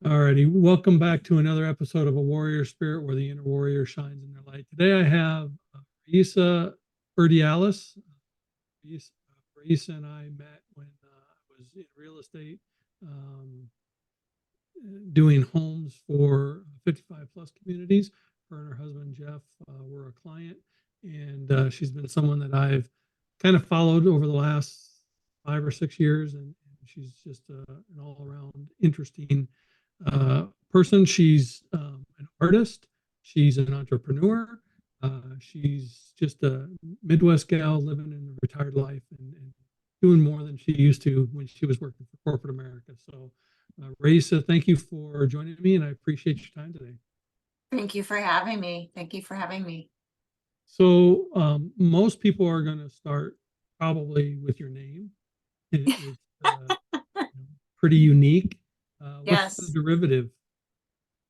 Alrighty, welcome back to another episode of A Warrior Spirit, where the inner warrior shines in their light. Today I have RAÍSSA Urdiales. Raissa and I met when I was in real estate, um, doing homes for 55 plus communities. Her and her husband Jeff were a client, and she's been someone that I've kind of followed over the last 5 or 6 years, and she's just an all-around interesting person. She's an artist. She's an entrepreneur. She's just a Midwest gal living in a retired life and doing more than she used to when she was working for corporate America. So, RAÍSSA, thank you for joining me, and I appreciate your time today. Thank you for having me. Thank you for having me. So, most people are going to start probably with your name. It's pretty unique. What's the Yes. derivative?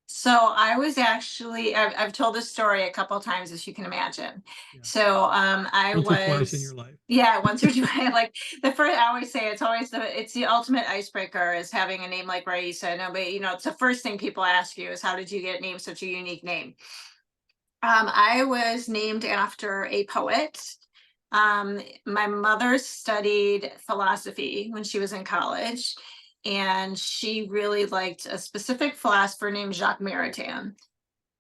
So I was actually, I've told this story a couple of times, as you can imagine. Yeah. So I Once or twice in your was, life. yeah, once or twice. Like the first, I always say it's the ultimate icebreaker is having a name like Raissa. Nobody, it's the first thing people ask you is, how did you get named such a unique name? I was named after a poet. My mother studied philosophy when she was in college, and she really liked a specific philosopher named Jacques Maritain.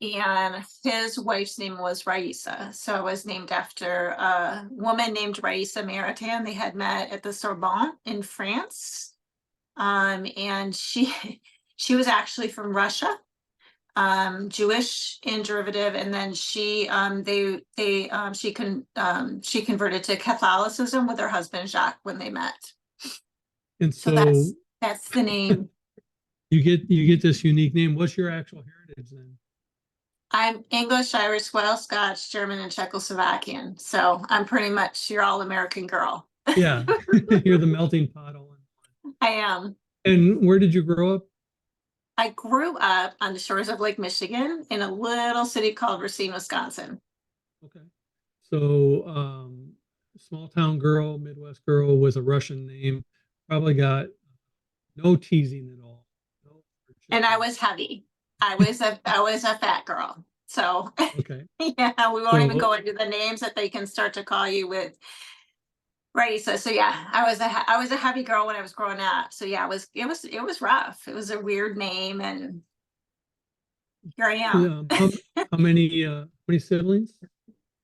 And his wife's name was Raïssa. So I was named after a woman named Raïssa Maritain. They had met at the Sorbonne in France. And she was actually from Russia, Jewish and derivative, and then she converted to Catholicism with her husband Jacques when they met. And So so that's the name. you get this unique name. What's your actual heritage then? I'm English, Irish, Welsh, Scotch, German, and Czechoslovakian. So I'm pretty much your all-American girl. Yeah, you're the melting pot all in one. I am. And where did you grow up? I grew up on the shores of Lake Michigan in a little city called Racine, Wisconsin. Okay. So, small town girl, Midwest girl with a Russian name, probably got no teasing at all. No. And I was heavy. I was a fat girl. So Okay. yeah, we won't even So, go into the names that they can start to call you with. Right. So yeah, I was a heavy girl when I was growing up. So yeah, it was rough. It was a weird name, and here I am. how many siblings?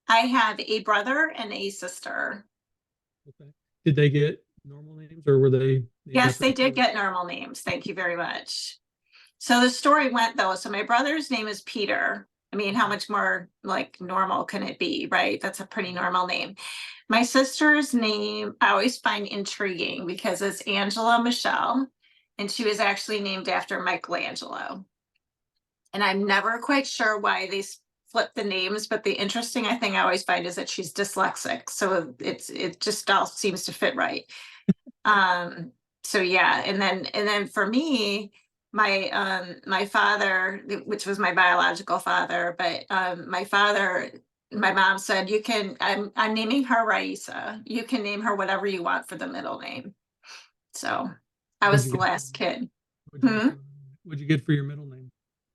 I have a brother and a sister. Okay. Did they get normal names or were they named Yes, after they the did poet? get normal names. Thank you very much. So the story went though. So my brother's name is Peter. I mean, how much more like normal can it be, right? That's a pretty normal name. My sister's name I always find intriguing because it's Angela Michelle, and she was actually named after Michelangelo. And I'm never quite sure why they flip the names, but the interesting thing I always find is that she's dyslexic, so it just all seems to fit right. Um, so yeah, and then for me, my father, which was my biological father, but my mom said, you can, I'm naming her Raissa. You can name her whatever you want for the middle name. So I What'd was you the get? last kid. What'd you get Hmm? for, what'd you get for your middle name?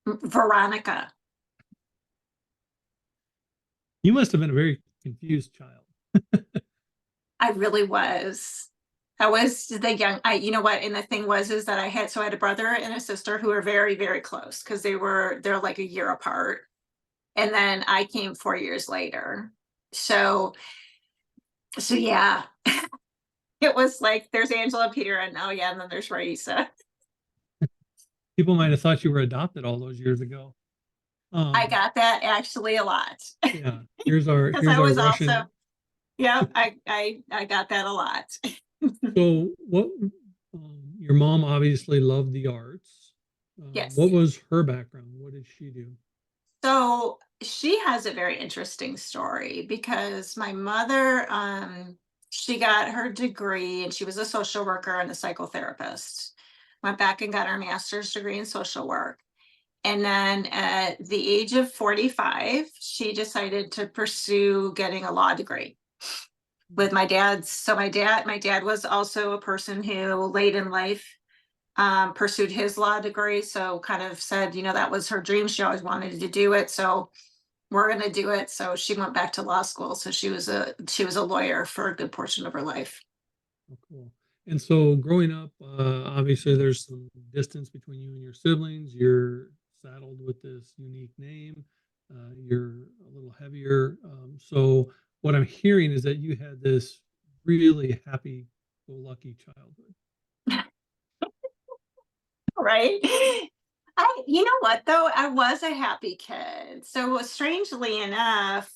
Veronica. You must have been a very confused child. I really was. I was the young, you know what? And the thing was, is that I had a brother and a sister who were very, very close because they're like a year apart. And then I came 4 years later. So, so yeah, it was like there's Angela, Peter, and oh yeah, and then there's Raissa. People might have thought you were adopted all those years ago. I Um, got that actually a lot yeah. Here's our because here's I our was also, Russian. yeah, I got that a lot. So what? Your mom obviously loved the arts. What Yes. was her background? What did she do? So she has a very interesting story because my mother, she got her degree and she was a social worker and a psychotherapist. Went back and got her master's degree in social work. And then at the age of 45, she decided to pursue getting a law degree with my dad's. So my dad was also a person who late in life pursued his law degree. So kind of said, that was her dream. She always wanted to do it. So we're going to do it. So she went back to law school. So she was a lawyer for a good portion of her life. Oh, cool. And so growing up, obviously there's some distance between you and your siblings. You're saddled with this unique name. You're a little heavier. So what I'm hearing is that you had this really happy-go-lucky childhood. Right. You know what though? I was a happy kid. So strangely enough,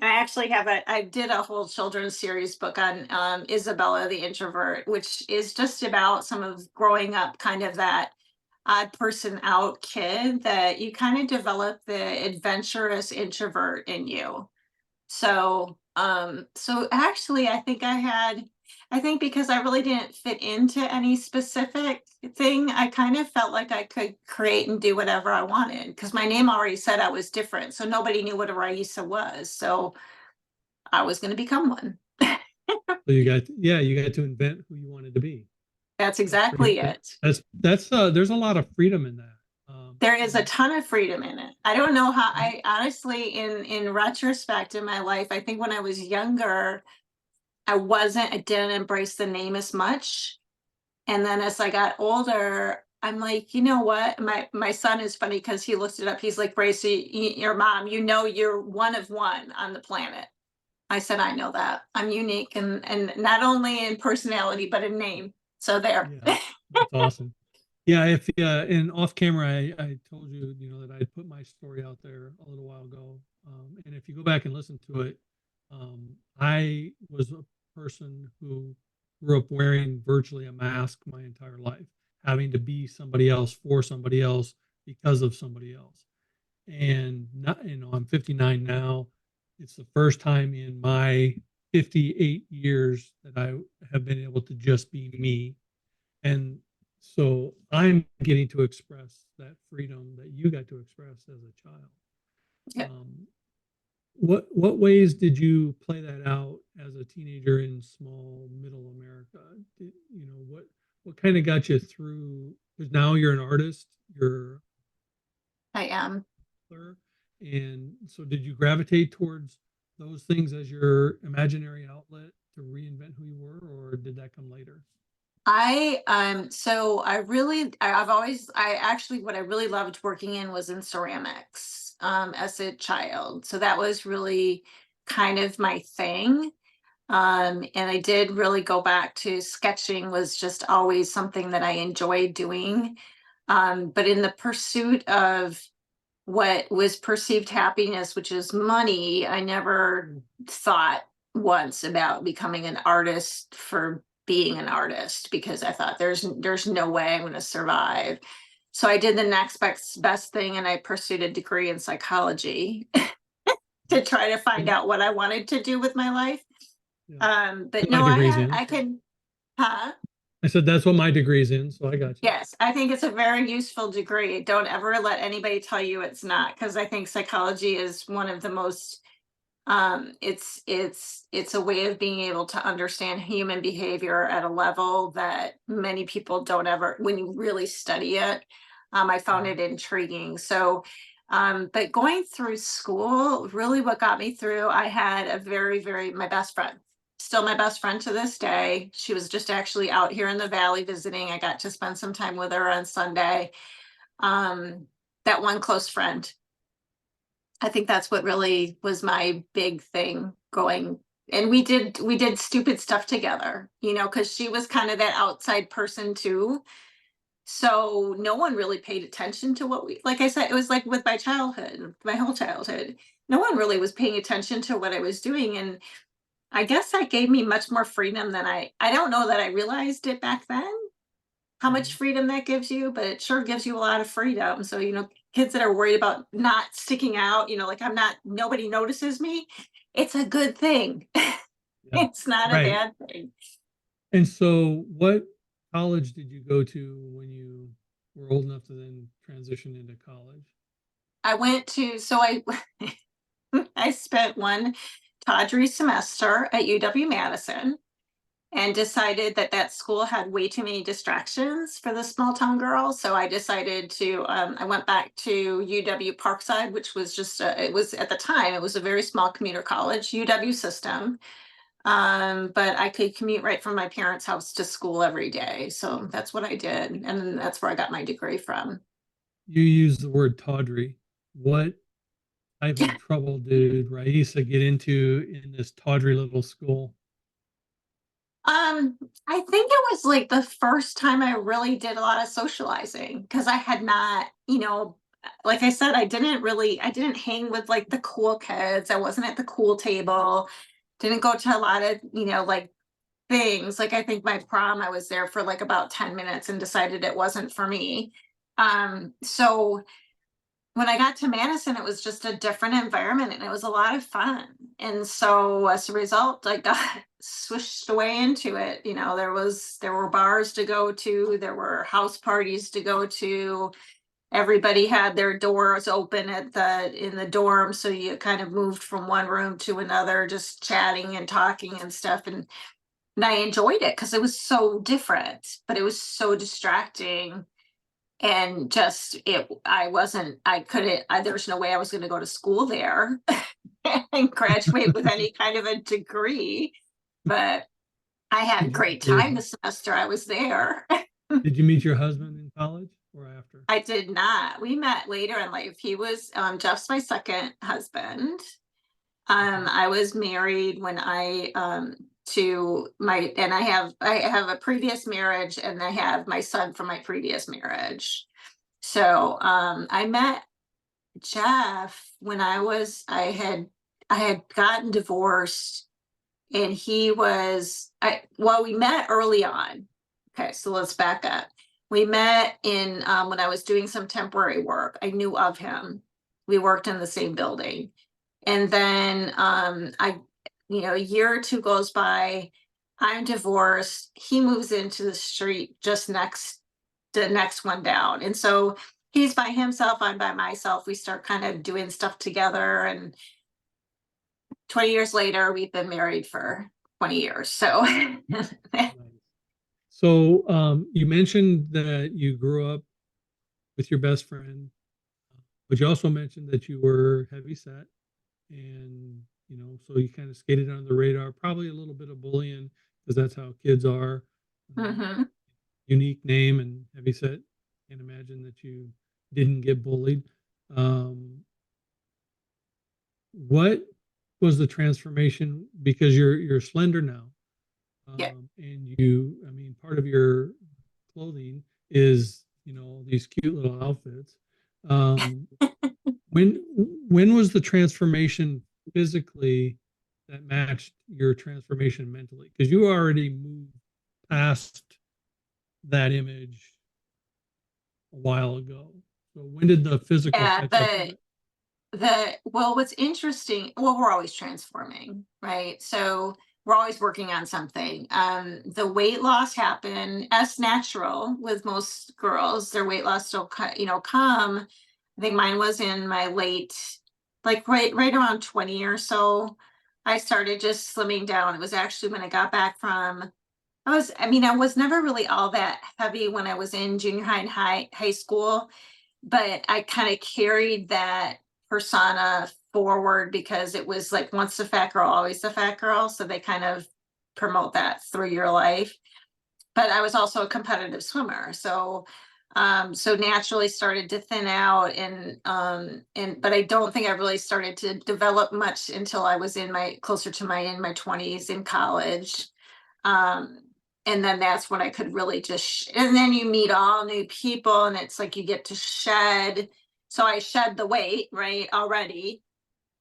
and I did a whole children's series book on Isabella the introvert, which is just about some of growing up, kind of that odd person out kid that you kind of develop the adventurous introvert in you. So actually I think because I really didn't fit into any specific thing, I kind of felt like I could create and do whatever I wanted because my name already said I was different. So nobody knew what a RAISSA was. So I was going to become one. So you got to invent who you wanted to be. That's That's pretty, exactly it. that's there's a lot of freedom in that. There is a ton of freedom in it. I don't know how, Mhm. I honestly, in retrospect in my life, I think when I was younger, I didn't embrace the name as much. And then as I got older, I'm like, you know what? My son is funny because he looked it up. He's like, Grace, your mom, you're one of one on the planet. I said, I know that. I'm unique and not only in personality, but in name. So there. Yeah, that's awesome. Yeah, if and off camera, I told you, that I put my story out there a little while ago, and if you go back and listen to it, I was a person who grew up wearing virtually a mask my entire life, having to be somebody else for somebody else because of somebody else. And not, I'm 59 now. It's the first time in my 58 years that I have been able to just be me. And so I'm getting to express that freedom that you got to express as a child. Yeah. What ways did you play that out as a teenager in small middle America? What kind of got you through? Because now you're an artist, you're I am. and so did you gravitate towards those things as your imaginary outlet to reinvent who you were, or did that come later? So I've always I actually what I really loved working in was in ceramics as a child. So that was really kind of my thing. And I did really go back to sketching was just always something that I enjoyed doing. But in the pursuit of what was perceived happiness, which is money, I never thought once about becoming an artist for being an artist because I thought there's no way I'm going to survive. So I did the next best thing and I pursued a degree in psychology to try to find out what I wanted to do with my life. Yeah. But My no, degree's in. I can, huh? I said that's what my degree's in, so I got you. Yes, I think it's a very useful degree. Don't ever let anybody tell you it's not, because I think psychology is one of the most it's a way of being able to understand human behavior at a level that many people don't ever when you really study it. I found it intriguing. So but going through school, really what got me through, I had a very my best friend, still my best friend to this day. She was just actually out here in the valley visiting. I got to spend some time with her on Sunday. That one close friend, I think that's what really was my big thing going. And we did stupid stuff together, because she was kind of that outside person too. So no one really paid attention to like I said, it was like with my childhood, my whole childhood. No one really was paying attention to what I was doing. And I guess that gave me much more freedom than I don't know that I realized it back then, how much Mhm. freedom that gives you, but it sure gives you a lot of freedom. So, kids that are worried about not sticking out, like nobody notices me, it's a good thing. Yeah. It's not a Right. bad thing. And so what college did you go to when you were old enough to then transition into college? I went to, so I, I spent one tawdry semester at UW Madison. and decided that that school had way too many distractions for the small town girl. So I decided to, I went back to UW Parkside, which was just, it was at the time, it was a very small commuter college, UW system. But I could commute right from my parents' house to school every day. So that's what I did. And then that's where I got my degree from. You use the word tawdry. What type of trouble did Raissa get into in this tawdry little school? I think it was like the first time I really did a lot of socializing because I had not, like I said, I didn't hang with like the cool kids. I wasn't at the cool table, didn't go to a lot of, like things. Like I think my prom, I was there for like about 10 minutes and decided it wasn't for me. So when I got to Madison, it was just a different environment and it was a lot of fun. And so as a result, I got swished away into it. There were bars to go to, there were house parties to go to. Everybody had their doors open in the dorm. So you kind of moved from one room to another, just chatting and talking and stuff. And I enjoyed it because it was so different, but it was so distracting and just it I wasn't I couldn't there's no way I was going to go to school there and graduate with any kind of a degree, but I had a Did you great meet your time the semester I was there. Did you meet your husband in college or after? I did not. We met later in life. He was Jeff's my second husband. Okay. I was married when I to my and I have a previous marriage and I have my son from my previous marriage. So I met Jeff when I had gotten divorced and he was I well, we met early on. Okay, so let's back up. We met in when I was doing some temporary work. I knew of him. We worked in the same building. And then a year or two goes by, I'm divorced. He moves into the street just the next one down. And so he's by himself, I'm by myself. We start kind of doing stuff together. And 20 years later, we've been married for 20 years. So Nice. So you mentioned that you grew up with your best friend, but you also mentioned that you were heavy set and so you kind of skated under the radar, probably a little bit of bullying because that's how kids are. Um, mhm. Unique name and heavy set. Can't imagine that you didn't get bullied. Um, what was the transformation? Because you're slender now, Yeah. and I mean, part of your clothing is these cute little outfits. Um, when when was the transformation physically that matched your transformation mentally? Because you already moved past that image a while ago. So when did the physical Yeah, catch up with it? what's interesting, well, we're always transforming, right? So we're always working on something. The weight loss happened as natural with most girls. Their weight loss still come. I think mine was in my late, like right around 20 or so. I started just slimming down. It was actually when I got back from I was never really all that heavy when I was in junior high and high school, but I kind of carried that persona forward because it was like once the fat girl, always the fat girl. So they kind of promote that through your life. But I was also a competitive swimmer. So naturally started to thin out and but I don't think I really started to develop much until I was closer to in my 20s in college. Um, and then that's when I could really and then you meet all new people and it's like you get to shed. So I shed the weight, right, already,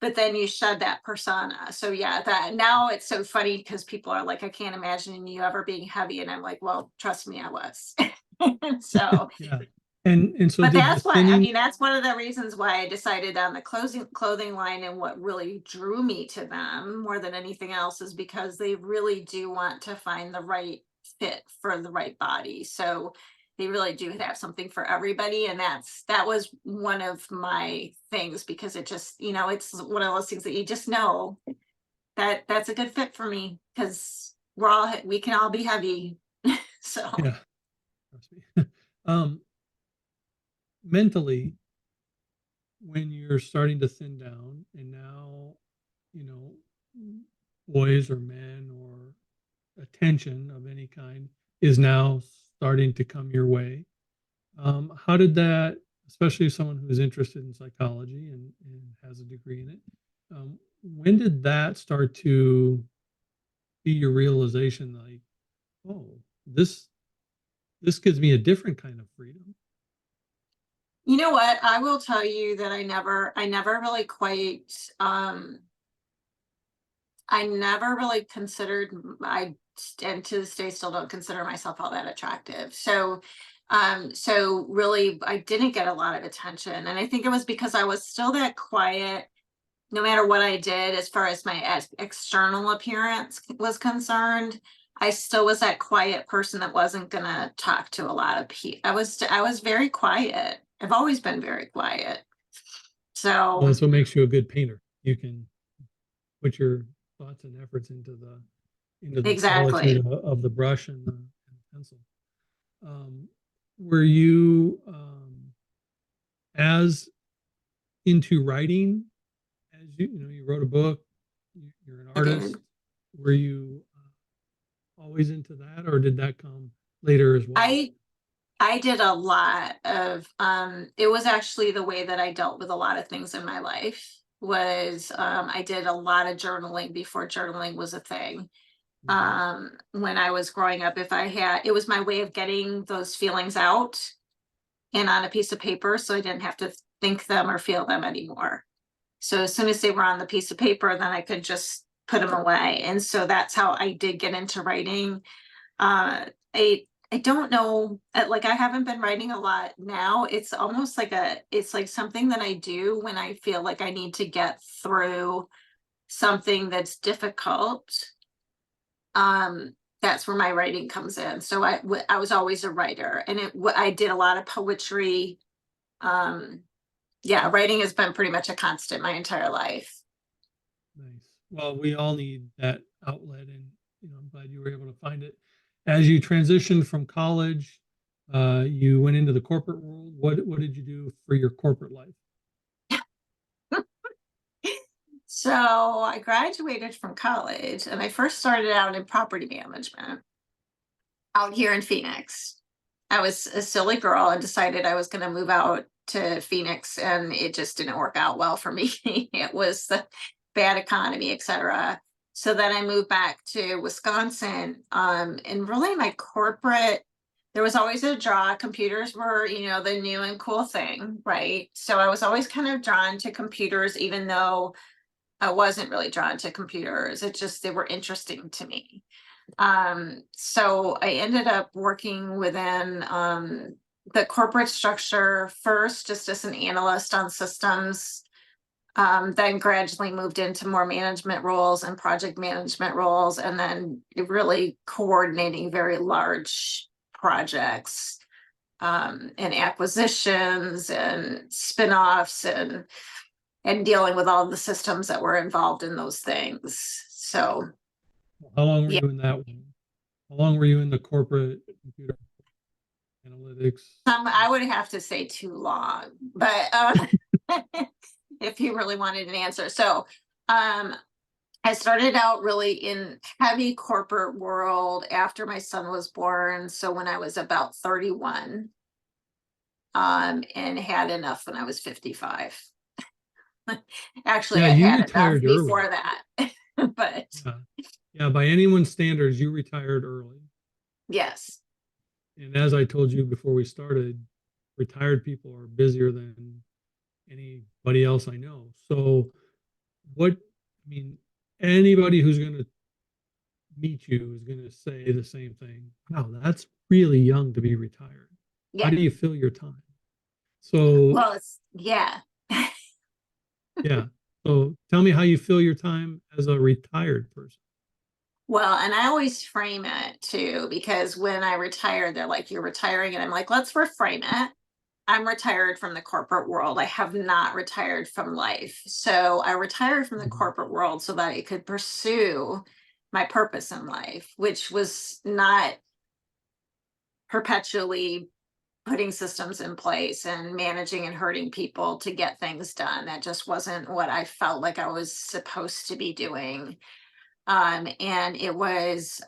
but then you shed that persona. So yeah, that now it's so funny because people are like, I can't imagine you ever being heavy. And I'm like, well, trust me, I was. So, Yeah. And so but did the thinning that's one of the reasons why I decided on the clothing line and what really drew me to them more than anything else is because they really do want to find the right fit for the right body. So they really do have something for everybody. And that was one of my things because it just, it's one of those things that you just know that that's a good fit for me because we can all be heavy. So Yeah. Trust me. Mentally, when you're starting to thin down and now, you know, boys or men or attention of any kind is now starting to come your way. How did that, especially someone who's interested in psychology and has a degree in it, when did that start to be your realization like, oh, this gives me a different kind of freedom? you know what? I will tell you that I never really quite I never really considered and to this day still don't consider myself all that attractive. So really I didn't get a lot of attention. And I think it was because I was still that quiet no matter what I did as far as my external appearance was concerned. I still was that quiet person that wasn't gonna talk to a lot of people. I was very quiet. I've always been very quiet. Well, So that's what makes you a good painter. You can put your thoughts and efforts into the solitude exactly. of the brush and the pencil. Um, were you as into writing as you wrote a book, you're an I artist? did. Were you always into that, or did that come later as well? I I did a lot of it was actually the way that I dealt with a lot of things in my life was I did a lot of journaling before journaling was a thing. Mhm. When I was growing up, if I had it was my way of getting those feelings out and on a piece of paper so I didn't have to think them or feel them anymore. So as soon as they were on the piece of paper, then I could just put them away. And so that's how I did get into writing. I don't know, like I haven't been writing a lot now. It's almost like it's like something that I do when I feel like I need to get through something that's difficult. That's where my writing comes in. So I was always a writer, and I did a lot of poetry. Um, yeah, writing has been pretty much a constant my entire life. Nice. Well, we all need that outlet, and I'm glad you were able to find it. As you transitioned from college, you went into the corporate world. What did you do for your corporate life? So I graduated from college and I first started out in property management out here in Phoenix. I was a silly girl and decided I was going to move out to Phoenix, and it just didn't work out well for me. It was the bad economy, etc. So then I moved back to Wisconsin. And really my corporate, there was always a draw. Computers were, the new and cool thing, right? So I was always kind of drawn to computers, even though I wasn't really drawn to computers. They were interesting to me. So I ended up working within the corporate structure first, just as an analyst on systems, then gradually moved into more management roles and project management roles, and then really coordinating very large projects and acquisitions and spin-offs and dealing with all the systems that were involved in those things. So How long were yeah, you in that one? How long were you in the corporate computer analytics? I would have to say too long, but if you really wanted an answer. So I started out really in heavy corporate world after my son was born. So when I was about 31, and had enough when I was 55. Actually, Yeah, I you had enough retired early. before that, but Yeah, yeah. By anyone's standards, you retired early. yes. And as I told you before we started, retired people are busier than anybody else I know. So, anybody who's going to meet you is going to say the same thing. Wow, that's really young to be retired. How Yeah. do you fill your time? So, Well, yeah. yeah. So, tell me how you fill your time as a retired person. Well, and I always frame it too, because when I retired, they're like, you're retiring. And I'm like, let's reframe it. I'm retired from the corporate world. I have not retired from life. So I retired from the Mhm. corporate world so that I could pursue my purpose in life, which was not perpetually putting systems in place and managing and hurting people to get things done. That just wasn't what I felt like I was supposed to be doing. And it was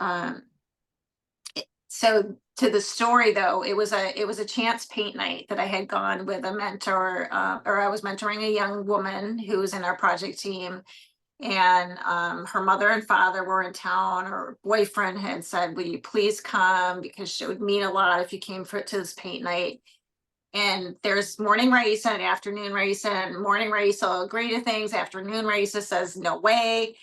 so to the story though, it was a chance paint night that I had gone with a mentor, or I was mentoring a young woman who was in our project team, and her mother and father were in town. Her boyfriend had said, will you please come, because it would mean a lot if you came to this paint night. And there's morning Raisa and afternoon Raisa, and morning Raisa will agree to things, afternoon Raisa says no way.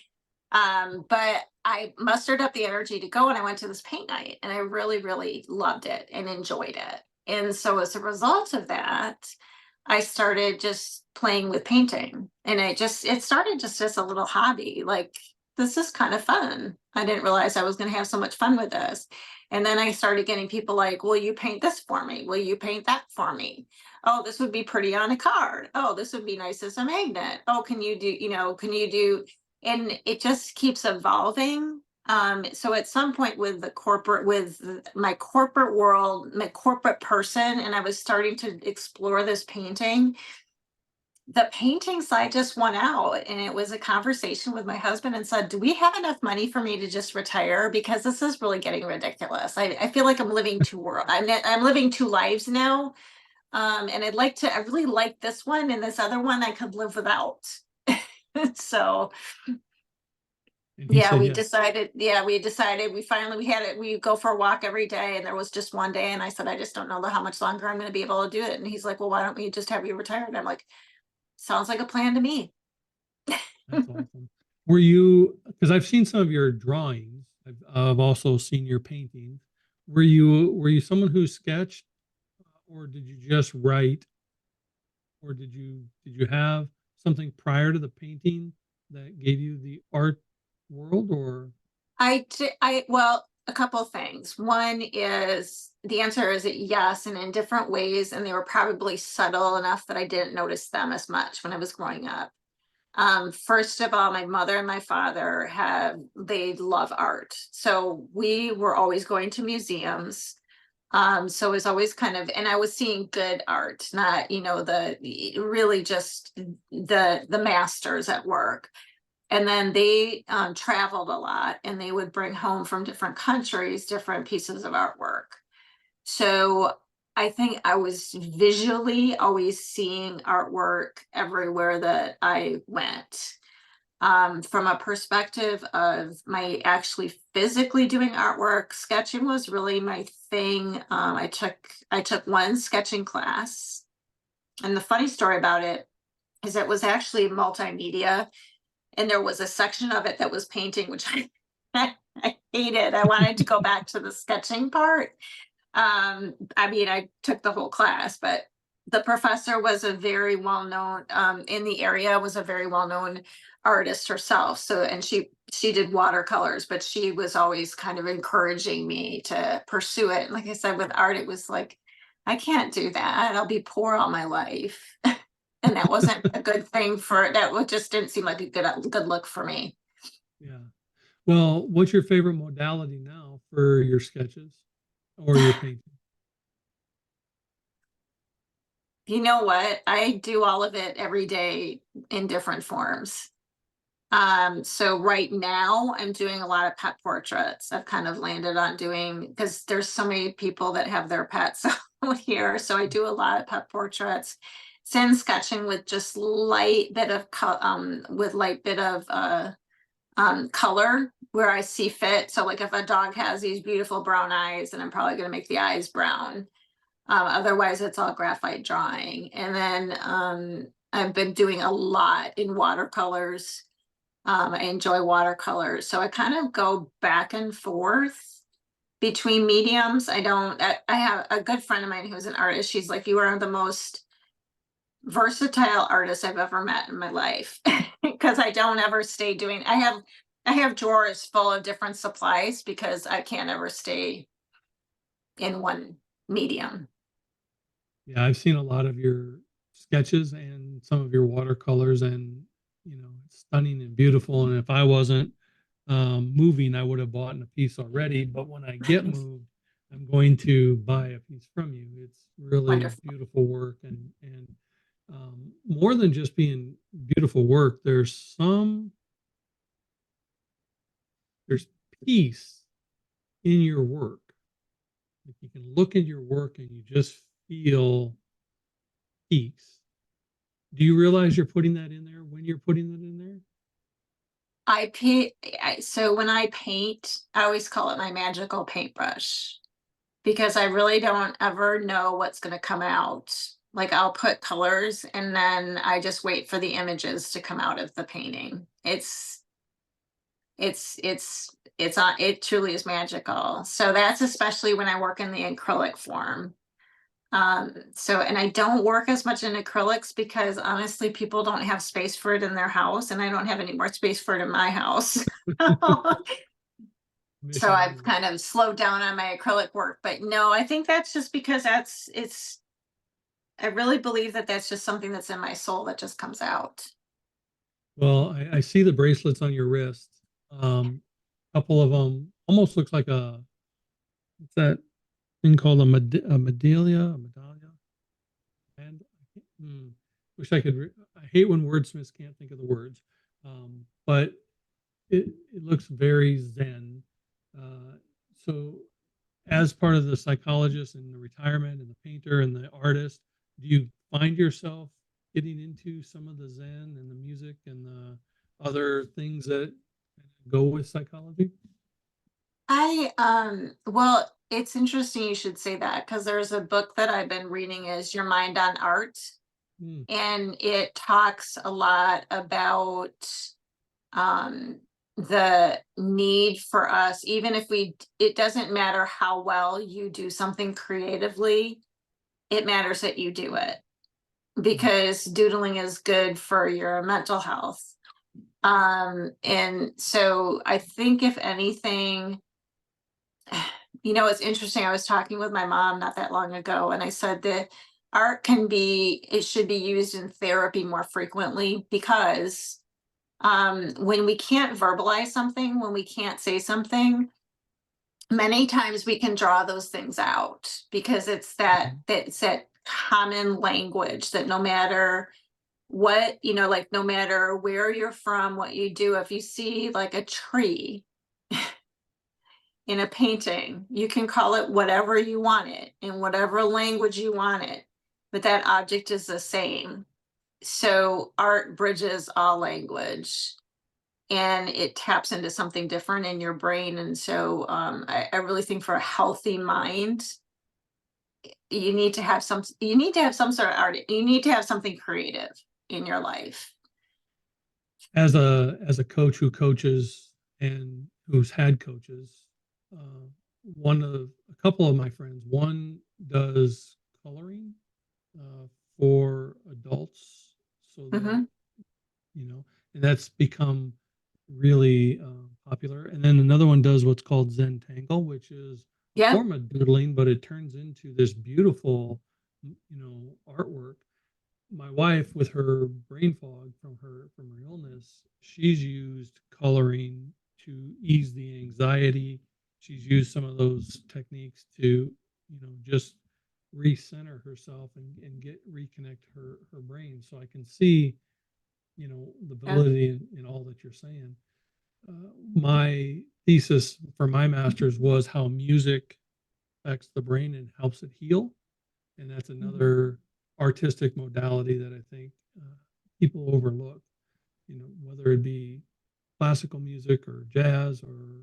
But I mustered up the energy to go, and I went to this paint night, and I really, really loved it and enjoyed it. And so as a result of that, I started just playing with painting, and it started just as a little hobby. Like, this is kind of fun. I didn't realize I was going to have so much fun with this. And then I started getting people like, will you paint this for me? Will you paint that for me? Oh, this would be pretty on a card. Oh, this would be nice as a magnet. Oh, can you do, and it just keeps evolving. So at some point with my corporate world, my corporate person, and I was starting to explore this painting, the painting side just went out, and it was a conversation with my husband and said, do we have enough money for me to just retire? Because this is really getting ridiculous. I feel like I'm living I'm living two lives now. And I really like this one, and this other one I could live without. So And he said yes. We go for a walk every day, and there was just one day, and I said, I just don't know how much longer I'm going to be able to do it. And he's like, well, why don't we just have you retired? And I'm like, sounds like a plan to me. That's awesome. Were you, because I've seen some of your drawings, I've also seen your paintings. Were you someone who sketched, or did you just write, or did you have something prior to the painting that gave you the art world, or? Well, a couple of things. One is, the answer is yes, and in different ways, and they were probably subtle enough that I didn't notice them as much when I was growing up. First of all, my mother and my father they love art. So we were always going to museums. So it was always and I was seeing good art, not, really just the masters at work. And then they traveled a lot, and they would bring home from different countries different pieces of artwork. So I think I was visually always seeing artwork everywhere that I went. From a perspective of my actually physically doing artwork, sketching was really my thing. I took one sketching class, and the funny story about it is it was actually multimedia, and there was a section of it that was painting, which I hated. I wanted to go back to the sketching part. I took the whole class, but the professor was a very well-known, in the area, was a very well-known artist herself. So, and she did watercolors, but she was always kind of encouraging me to pursue it. Like I said, with art, it was like, I can't do that. I'll be poor all my life. And that wasn't a good thing just didn't seem like a good look for me. Yeah. Well, what's your favorite modality now for your sketches or your painting? You know what? I do all of it every day in different forms. So right now I'm doing a lot of pet portraits. I've kind of landed on doing, because there's so many people that have their pets out here. So I do a lot of pet portraits. Sand sketching with just light bit of color where I see fit. So like if a dog has these beautiful brown eyes, then I'm probably going to make the eyes brown. Otherwise it's all graphite drawing. And then I've been doing a lot in watercolors. I enjoy watercolors. So I kind of go back and forth between mediums. I have a good friend of mine who's an artist. She's like, you are the most versatile artist I've ever met in my life. Because I don't ever stay doing, I have drawers full of different supplies because I can't ever stay in one medium. Yeah, I've seen a lot of your sketches and some of your watercolors, and it's stunning and beautiful. And if I wasn't moving, I would have bought a piece already. But when I get moved, I'm going to buy a piece from you. It's really Wonderful. beautiful work, and more than just being beautiful work, there's peace in your work. Like you can look at your work and you just feel peace. Do you realize you're putting that in there when you're putting that in there? So when I paint, I always call it my magical paintbrush because I really don't ever know what's going to come out. Like I'll put colors and then I just wait for the images to come out of the painting. It truly is magical. So that's especially when I work in the acrylic form. And I don't work as much in acrylics because honestly, people don't have space for it in their house, and I don't have any more space for it in my house. So Mission I've only. kind of slowed down on my acrylic work. But no, I think that's just because I really believe that that's just something that's in my soul that just comes out. Well, I see the bracelets on your wrist. A couple of them almost looks like what's that thing called a medallia? And wish I could. I hate when wordsmiths can't think of the words, but it looks very zen. So, as part of the psychologist and the retirement and the painter and the artist, do you find yourself getting into some of the zen and the music and the other things that go with psychology? Well, it's interesting you should say that because there's a book that I've been reading is Your Mind on Art, Mm, and it talks a lot about um the need for us, even if it doesn't matter how well you do something creatively, it matters that you do it mm, because doodling is good for your mental health. And so I think if anything, it's interesting. I was talking with my mom not that long ago, and I said that it should be used in therapy more frequently because when we can't verbalize something, when we can't say something, many times we can draw those things out because mhm. it's that common language that no matter what, like no matter where you're from, what you do, if you see like a tree in a painting, you can call it whatever you want it in whatever language you want it, but that object is the same. So art bridges all language and it taps into something different in your brain. And so I really think for a healthy mind, you need to have some sort of art. You need to have something creative in your life. As a coach who coaches and who's had coaches, uh, a couple of my friends, one does coloring for adults, so that Hmm. you know, and that's become really popular. And then another one does what's called Zen Tangle, which is a Yep. form of doodling, but it turns into this beautiful, artwork. My wife, with her brain fog from her illness, she's used coloring to ease the anxiety. She's used some of those techniques to, just recenter herself and get reconnect her brain. So I can see, the Yeah. validity in all that you're saying. My thesis for my master's was how music affects the brain and helps it heal, and that's Mhm. another artistic modality that I think people overlook. Whether it be classical music or jazz or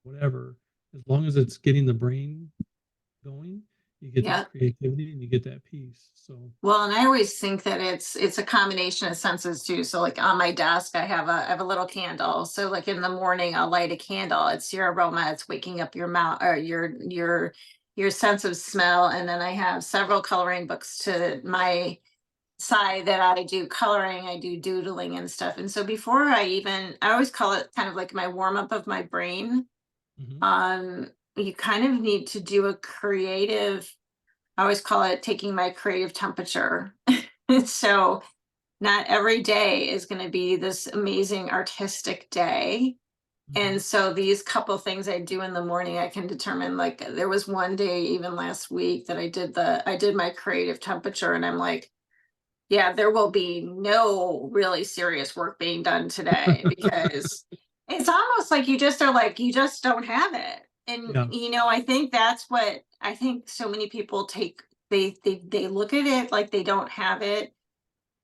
whatever, as long as it's getting the brain going, you get that Yep. creativity and you get that peace. So, Well, and I always think that it's a combination of senses too. So like on my desk, I have a little candle. So like in the morning, I'll light a candle. It's your aroma. It's waking up your mouth or your sense of smell. And then I have several coloring books to my side that I do coloring. I do doodling and stuff. And so I always call it kind of like my warm up of my brain. mhm. You kind of need to do a creative. I always call it taking my creative temperature. So not every day is going to be this amazing artistic day. And so these couple things I do in the morning, I can determine, like, there was one day even last week that I did my creative temperature, and I'm like, yeah, there will be no really serious work being done today, because it's almost like you just are like, you just don't have it. And Yeah. I think that's what I think so many people take, they look at it like they don't have it.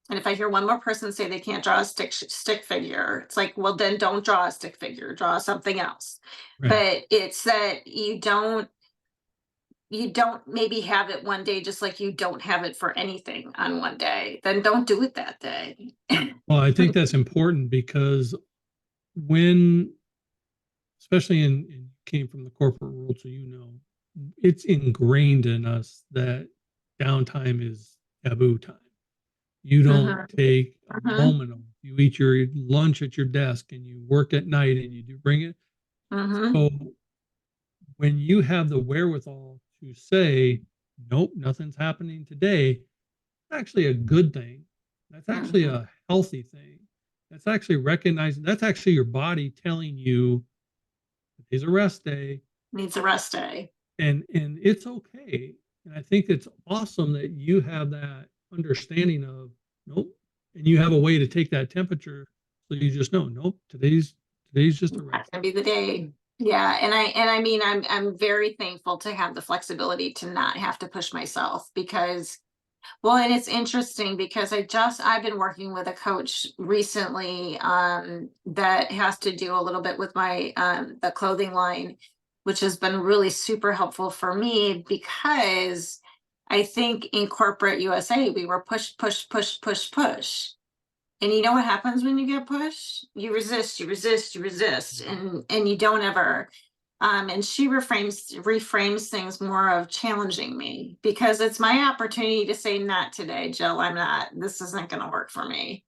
And if I hear one more person say they can't draw a stick figure, it's like, well, then don't draw a stick figure, draw something else. Right. But it's that you don't maybe have it one day, just like you don't have it for anything on one day, then don't do it that day. Well, I think that's important because when, especially came from the corporate world, so it's ingrained in us that downtime is taboo time. You don't Mhm, take a mhm, moment of, you eat your lunch at your desk and you work at night and you do bring it. mhm, So when you have the wherewithal to say, nope, nothing's happening today, it's actually a good thing. That's actually mhm. a healthy thing. That's actually recognizing, that's actually your body telling you today's a rest day, Needs a rest day. and it's okay. And I think it's awesome that you have that understanding of, nope, and you have a way to take that temperature, so you just know, nope, today's just a Not rest gonna day. be the day. Yeah, and I mean, I'm very thankful to have the flexibility to not have to push myself, because, well, and it's interesting because I've been working with a coach recently, that has to do a little bit with my the clothing line, which has been really super helpful for me, because I think in corporate USA we were push, push, push, push, push. And you know what happens when you get pushed? You resist, you resist, you resist, Mhm. and you don't ever. And she reframes things more of challenging me, because it's my opportunity to say, not today, Jill. I'm not. This isn't going to work for me.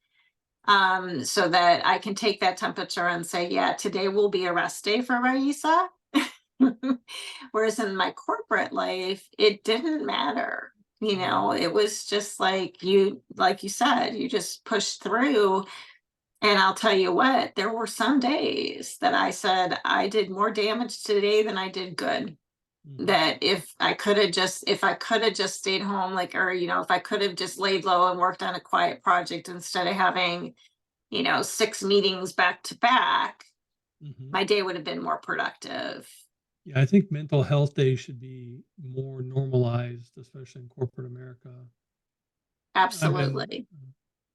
So that I can take that temperature and say, yeah, today will be a rest day for RAISSA. Whereas in my corporate life, it didn't matter. Mhm. It was just like you said, you just push through. And I'll tell you what, there were some days that I said I did more damage today than I did good. Mhm. That if I could have just stayed home, like, or, if I could have just laid low and worked on a quiet project instead of having, 6 meetings back to back, Mhm. my day would have been more productive. Yeah, I think mental health days should be more normalized, especially in corporate America. I've been, Absolutely.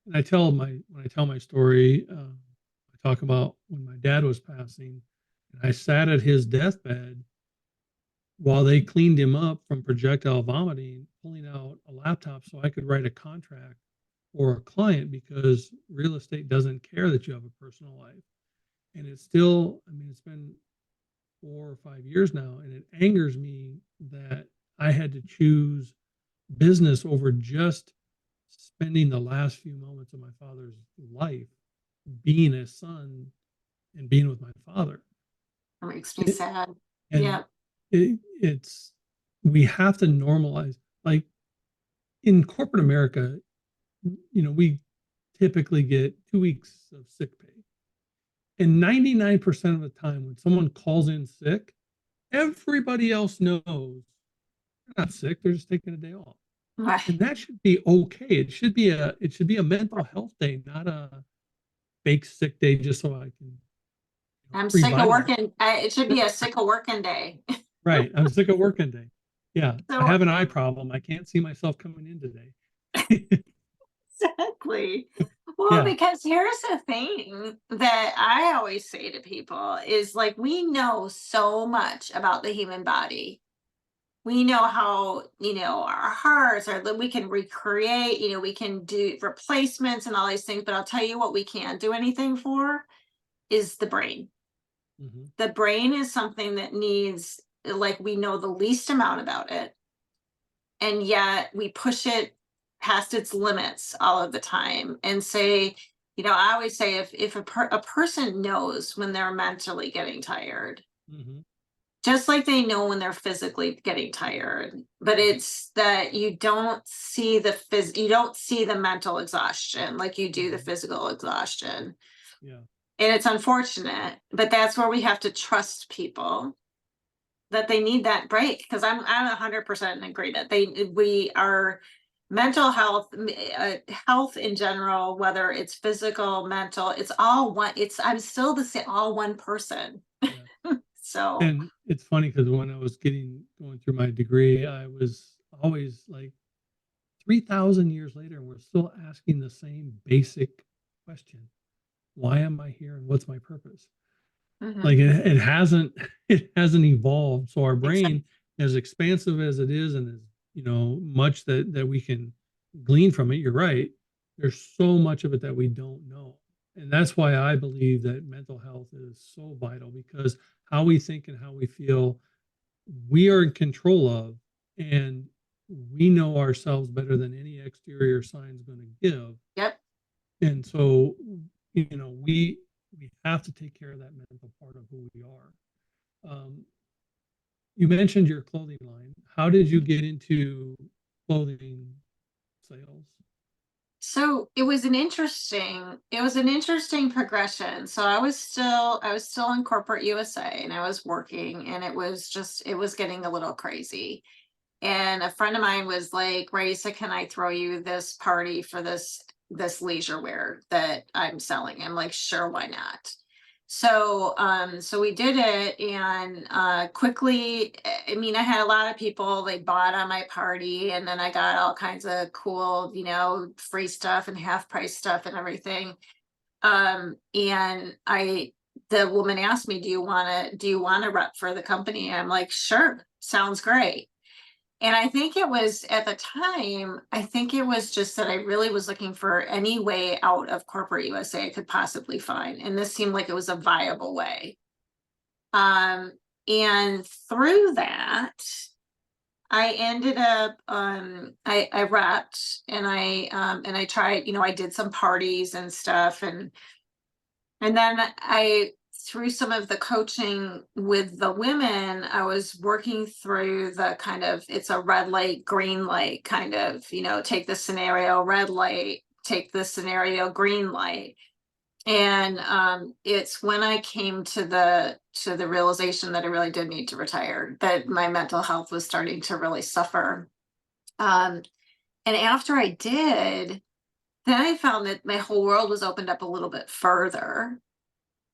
and I tell my when I tell my story, I talk about when my dad was passing, and I sat at his deathbed while they cleaned him up from projectile vomiting, pulling out a laptop so I could write a contract for a client, because real estate doesn't care that you have a personal life. And it's still, I mean, it's been 4 or 5 years now, and it angers me that I had to choose business over just spending the last few moments of my father's life being a son and being with my father. It makes me It, sad. and Yeah. it's, we have to normalize, like, in corporate America, we typically get 2 weeks of sick pay. And 99% of the time, when someone calls in sick, everybody else knows they're not sick, they're just taking a day off. Right. And that should be okay. It should be a mental health day, not a fake sick day just so I can I'm sick of revitalize. working. It should be a sick of working day. Right. I'm sick of working day. Yeah. I So have an eye problem. I can't see myself coming in today. exactly. Well, Yeah. because here's the thing that I always say to people is, like, we know so much about the human body. We know how, our hearts are, that we can recreate, we can do replacements and all these things. But I'll tell you what we can't do anything for is the brain. Mhm. The brain is something that needs, like, we know the least amount about it, and yet we push it past its limits all of the time, and say, I always say, if a person knows when they're mentally getting tired, Mhm. just like they know when they're physically getting tired, but Mhm. it's that you don't see the mental exhaustion like you do the Mhm. physical exhaustion. Yeah. And it's unfortunate, but that's where we have to trust people that they need that break. Because I'm 100% in agreement. We are mental health, health in general, whether it's physical, mental, it's all one. I'm still the same, all one person. Yeah. So And it's funny because when I was going through my degree, I was always like 3,000 years later, and we're still asking the same basic question. Why am I here and what's my purpose? Like it hasn't it hasn't evolved. So our brain, as expansive as it is, and as much that we can glean from it, you're right. There's so much of it that we don't know. And that's why I believe that mental health is so vital, because how we think and how we feel, we are in control of, and we know ourselves better than any exterior sign is going to give. Yep. And so, we have to take care of that mental part of who we are. You mentioned your clothing line. How did you get into clothing sales? So it was an interesting progression. So I was still in corporate USA, and I was working, and it was getting a little crazy. And a friend of mine was like, "RAISSA, can I throw you this party for this leisure wear that I'm selling?" I'm like, "Sure, why not?" So we did it, and quickly, I mean, I had a lot of people, they bought on my party, and then I got all kinds of cool, free stuff and half price stuff and everything. And the woman asked me, do you want to rep for the company? I'm like, "Sure, sounds great." And I think it was, at the time, I think it was just that I really was looking for any way out of corporate USA I could possibly find. And this seemed like it was a viable way. And through that, I ended up, I repped, and I tried, I did some parties and stuff. And then through some of the coaching with the women, I was working through the kind of, it's a red light, green light kind of, take the scenario, red light, take the scenario, green light. And it's when I came to the realization that I really did need to retire, that my mental health was starting to really suffer. And after I did, then I found that my whole world was opened up a little bit further.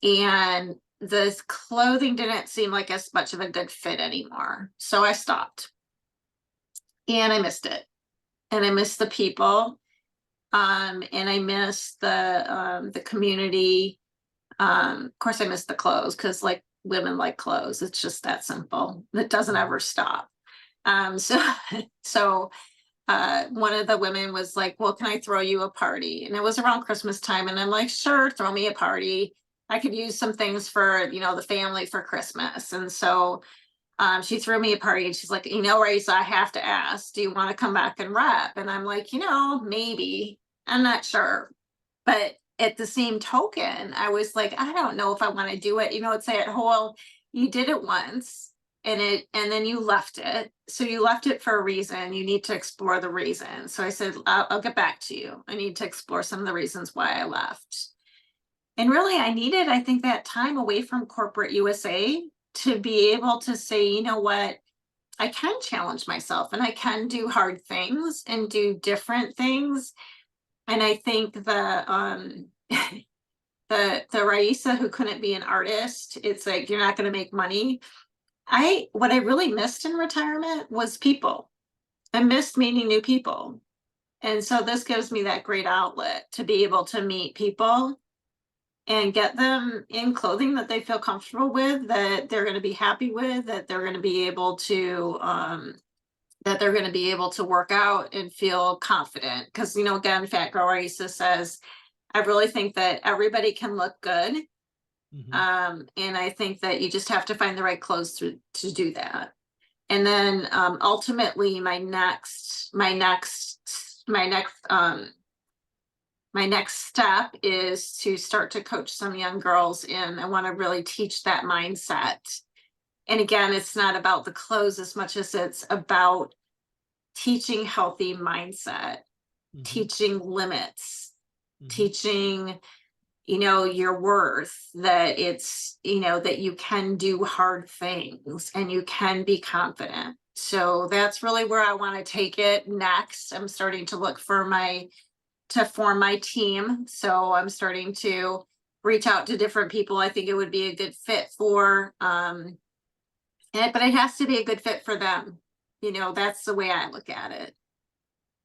And the clothing didn't seem like as much of a good fit anymore. So I stopped. And I missed it. And I missed the people. And I missed the community. Of course, I missed the clothes, because like women like clothes. It's just that simple. It doesn't ever stop. So one of the women was like, "Well, can I throw you a party?" And it was around Christmas time. And I'm like, "Sure, throw me a party. I could use some things for, the family for Christmas." And so she threw me a party, and she's like, "RAISSA, I have to ask, do you want to come back and rep?" And I'm like, maybe. I'm not sure. But at the same token, I was like, I don't know if I want to do it. It's that whole, you did it once, and then you left it. So you left it for a reason. You need to explore the reason. So I said, I'll get back to you. I need to explore some of the reasons why I left. And really, I needed, I think, that time away from corporate USA to be able to say, you know what, I can challenge myself, and I can do hard things and do different things. And I think the RAISSA who couldn't be an artist, it's like, you're not going to make money. What I really missed in retirement was people. I missed meeting new people. And so this gives me that great outlet to be able to meet people and get them in clothing that they feel comfortable with, that they're going to be happy with, that they're going to be able to work out and feel confident. Because, again, Fat Girl RAISSA says, I really think that everybody can look good. And I think that you just have to find the right clothes to do that. And then ultimately, my next step is to start to coach some young girls in. I want to really teach that mindset. And again, it's not about the clothes as much as it's about teaching healthy mindset, teaching limits, teaching, your worth, that it's, that you can do hard things and you can be confident. So that's really where I want to take it next. I'm starting to look to form my team. So I'm starting to reach out to different people I think it would be a good fit for. But it has to be a good fit for them. That's the way I look at it.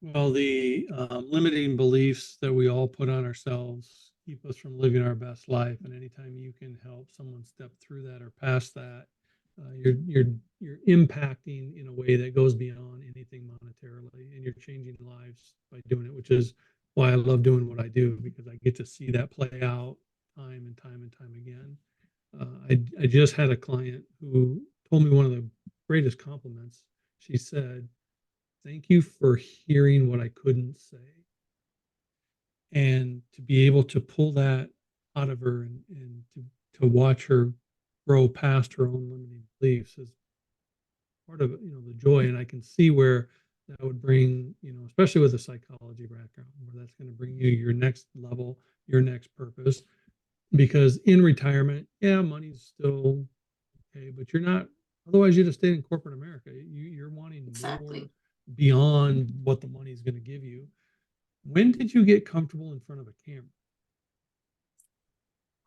Well, the limiting beliefs that we all put on ourselves keep us from living our best life. And anytime you can help someone step through that or past that, you're impacting in a way that goes beyond anything monetarily, and you're changing lives by doing it, which is why I love doing what I do, because I get to see that play out time and time and time again. I just had a client who told me one of the greatest compliments. She said, "Thank you for hearing what I couldn't say." And to be able to pull that out of her, and to watch her grow past her own limiting beliefs is part of, the joy. And I can see where that would bring, especially with a psychology background, where that's going to bring you your next level, your next purpose. Because in retirement, yeah, money's still okay, but you're not, otherwise you'd have stayed in corporate America. You're wanting more Exactly. beyond what the money is going to give you. When did you get comfortable in front of a camera?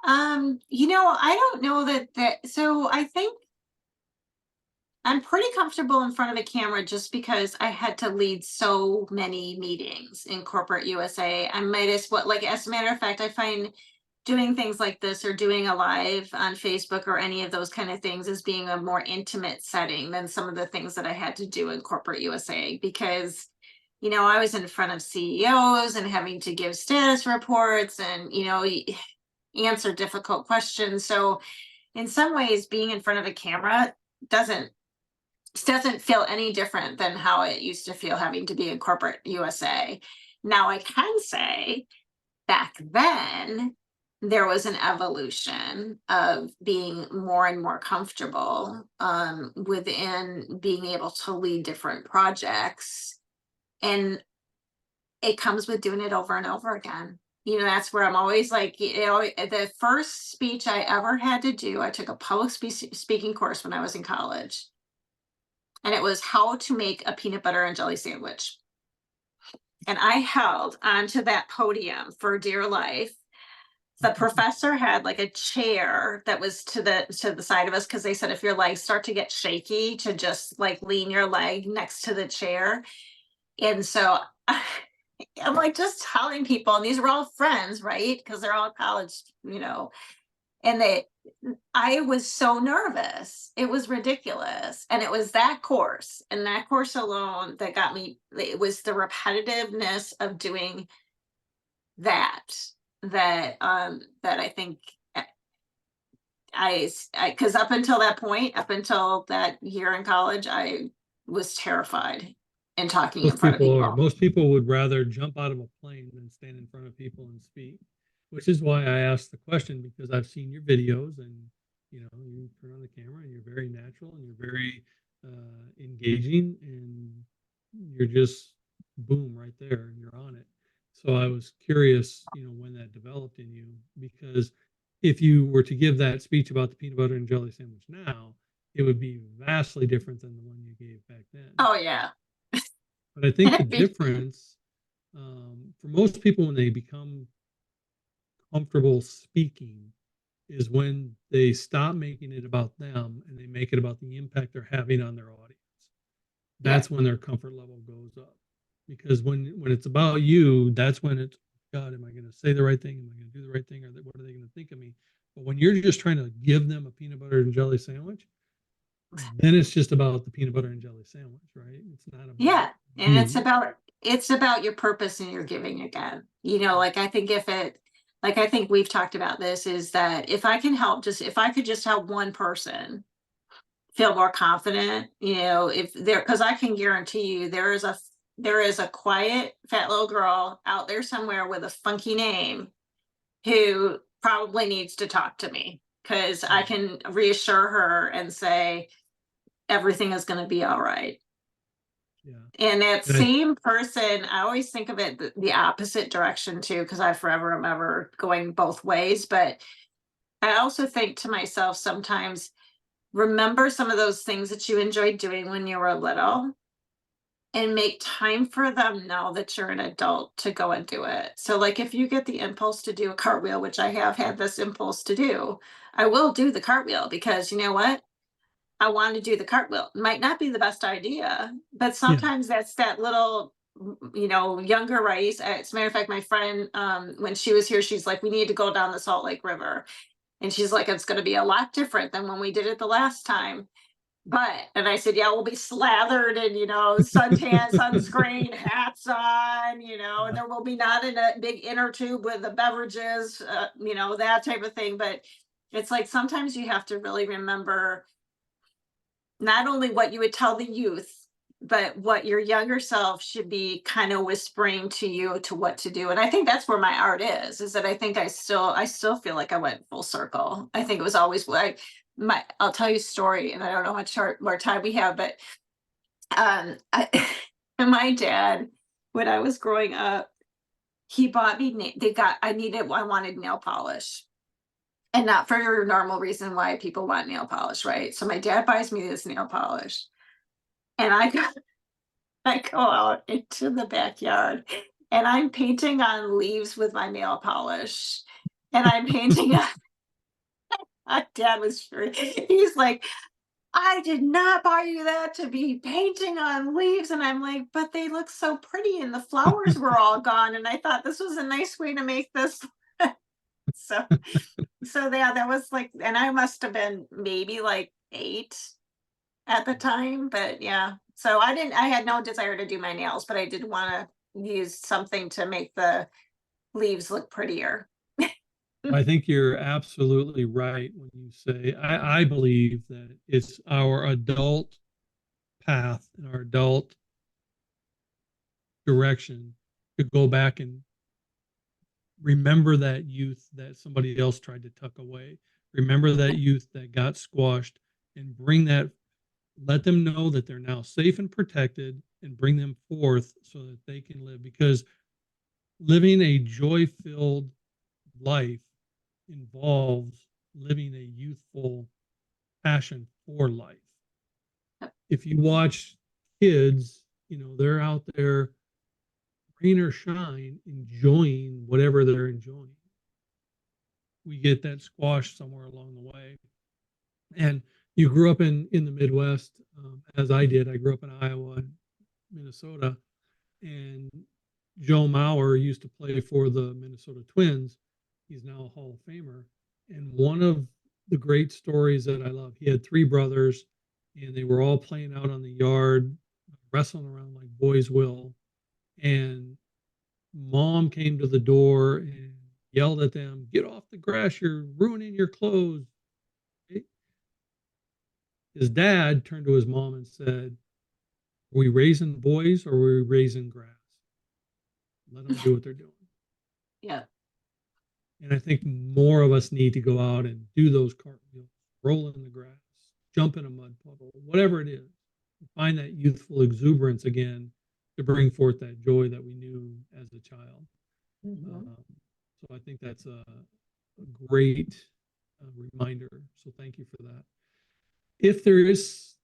I don't know so I think I'm pretty comfortable in front of a camera just because I had to lead so many meetings in corporate USA. I might as well, like, as a matter of fact, I find doing things like this or doing a live on Facebook or any of those kind of things as being a more intimate setting than some of the things that I had to do in corporate USA, because I was in front of CEOs and having to give status reports and answer difficult questions. So in some ways, being in front of a camera doesn't doesn't feel any different than how it used to feel having to be in corporate USA. Now I can say back then there was an evolution of being more and more comfortable within being able to lead different projects, and it comes with doing it over and over again. That's where I'm always like, the first speech I ever had to do, I took a public speaking course when I was in college, and it was how to make a peanut butter and jelly sandwich. And I held onto that podium for dear life. The professor had like a chair that was to the side of us, because they said if your legs start to get shaky, to just like lean your leg next to the chair. And so I'm like just telling people, and these were all friends, right? Because they're all college, and I was so nervous. It was ridiculous. And it was that course and that course alone that got me. It was the repetitiveness of doing that, that I think because up until that point, up until that year in college, I was terrified in talking in Most front of people are. people. Most people would rather jump out of a plane than stand in front of people and speak, which is why I asked the question, because I've seen your videos, and you turn on the camera and you're very natural and you're very engaging, and you're just boom right there and you're on it. So I was curious, when that developed in you, because if you were to give that speech about the peanut butter and jelly sandwich now, it would be vastly different than the one you gave back then. Oh yeah. But I think the difference, for most people, when they become comfortable speaking, is when they stop making it about them and they make it about the impact they're having on their audience. That's when their comfort level goes up. Because when it's about you, that's when it's, God, am I going to say the right thing? Am I going to do the right thing? Or what are they going to think of me? But when you're just trying to give them a peanut butter and jelly sandwich, then it's just about the peanut butter and jelly sandwich, right? It's not about Yeah. And you. it's about your purpose and your giving again. Like I think I think we've talked about this, is that if I could just help one person feel more confident, if there, because I can guarantee you there is a quiet fat little girl out there somewhere with a funky name who probably needs to talk to me, because I can reassure her and say everything is going to be all right. Yeah. And that And I, same person, I always think of it the opposite direction too, because I forever am ever going both ways. But I also think to myself sometimes, remember some of those things that you enjoyed doing when you were little and make time for them now that you're an adult to go and do it. So, like, if you get the impulse to do a cartwheel, which I have had this impulse to do, I will do the cartwheel because you know what? I want to do the cartwheel. Might not be the best idea, but yeah, sometimes that's that little, younger race. As a matter of fact, my friend, when she was here, she's like, we need to go down the Salt Lake River. And she's like, it's going to be a lot different than when we did it the last time. And I said, yeah, we'll be slathered in, suntan, sunscreen, hats on, and yeah, there will be not in a big inner tube with the beverages, that type of thing. But it's like sometimes you have to really remember not only what you would tell the youth, but what your younger self should be kind of whispering to you to what to do. And I think that's where my art is that I think I still feel like I went full circle. I think it was always like I'll tell you a story, and I don't know how much more time we have, but and my dad, when I was growing up, he bought me I wanted nail polish. And not for your normal reason why people want nail polish, right? So my dad buys me this nail polish, and I go out into the backyard, and I'm painting on leaves with my nail polish, and I'm painting on my dad was he's like, "I did not buy you that to be painting on leaves," and I'm like, "But they look so pretty and the flowers were all gone, and I thought this was a nice way to make this." So yeah, that was like, and I must have been maybe like 8 at the time, but yeah. So I had no desire to do my nails, but I did want to use something to make the leaves look prettier. I think you're absolutely right when you say, I believe that it's our adult path and our adult direction to go back and remember that youth that somebody else tried to tuck away. Remember that youth that got squashed and bring that, let them know that they're now safe and protected and bring them forth so that they can live. Because living a joy filled life involves living a youthful passion for life. If you watch kids, they're out there, rain or shine, enjoying whatever they're enjoying. We get that squash somewhere along the way. And you grew up in the Midwest, as I did. I grew up in Iowa and Minnesota, and Joe Mauer used to play for the Minnesota Twins. He's now a Hall of Famer. And one of the great stories that I love, he had 3 brothers, and they were all playing out on the yard, wrestling around like boys will. And mom came to the door and yelled at them, "Get off the grass, you're ruining your clothes." His dad turned to his mom and said, "Are we raising boys or are we raising grass? Let them do what they're doing." Yeah. And I think more of us need to go out and do those cartwheels, roll in the grass, jump in a mud puddle, whatever it is. Find that youthful exuberance again to bring forth that joy that we knew as a child. Mhm. So I think that's a great reminder. So thank you for that. If there is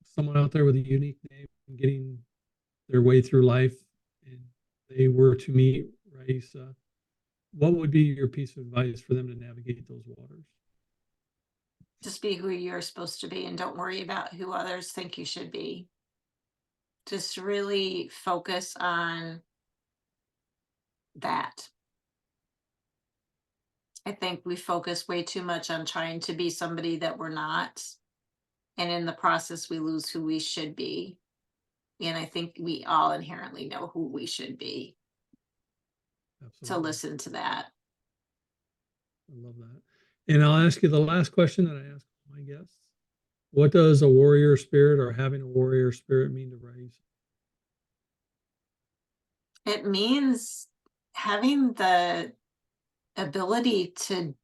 someone out there with a unique name getting their way through life and they were to meet RAISSA, what would be your piece of advice for them to navigate those waters? Just be who you're supposed to be and don't worry about who others think you should be. Just really focus on that. I think we focus way too much on trying to be somebody that we're not. And in the process, we lose who we should be. And I think we all inherently know who we should be. To Absolutely. listen to that. I love that. And I'll ask you the last question that I ask my guests. What does a warrior spirit or having a warrior spirit mean to RAISSA? It means having the ability to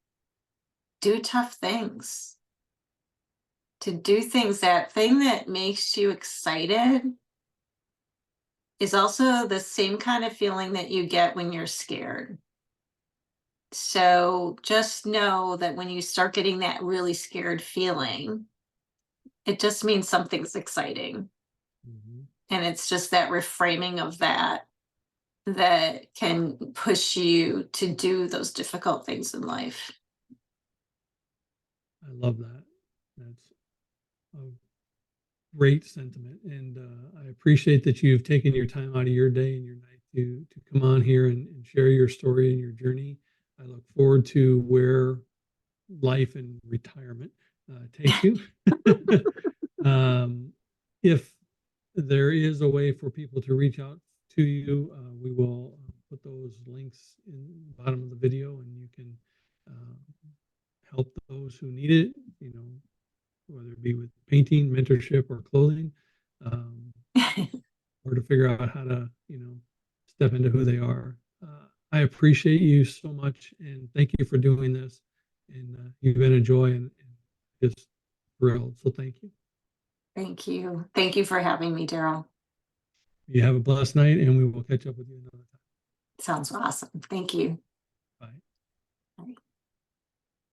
do tough things, to do things, that thing that makes you excited is also the same kind of feeling that you get when you're scared. So just know that when you start getting that really scared feeling, it just means something's exciting. Mhm. And it's just that reframing of that that can push you to do those difficult things in life. I love that. That's a great sentiment, and I appreciate that you've taken your time out of your day and your night to come on here and share your story and your journey. I look forward to where life and retirement takes you. um, if there is a way for people to reach out to you, we will put those links in the bottom of the video, and you can uh, help those who need it. You know, whether it be with painting, mentorship, or clothing, um, or to figure out how to, step into who they are. I appreciate you so much, and thank you for doing this. And you've been a joy, and just thrilled. So thank you. Thank you. Thank you for having me, Daryl. You have a blessed night, and we will catch up with you another time. Sounds awesome. Thank you. Bye.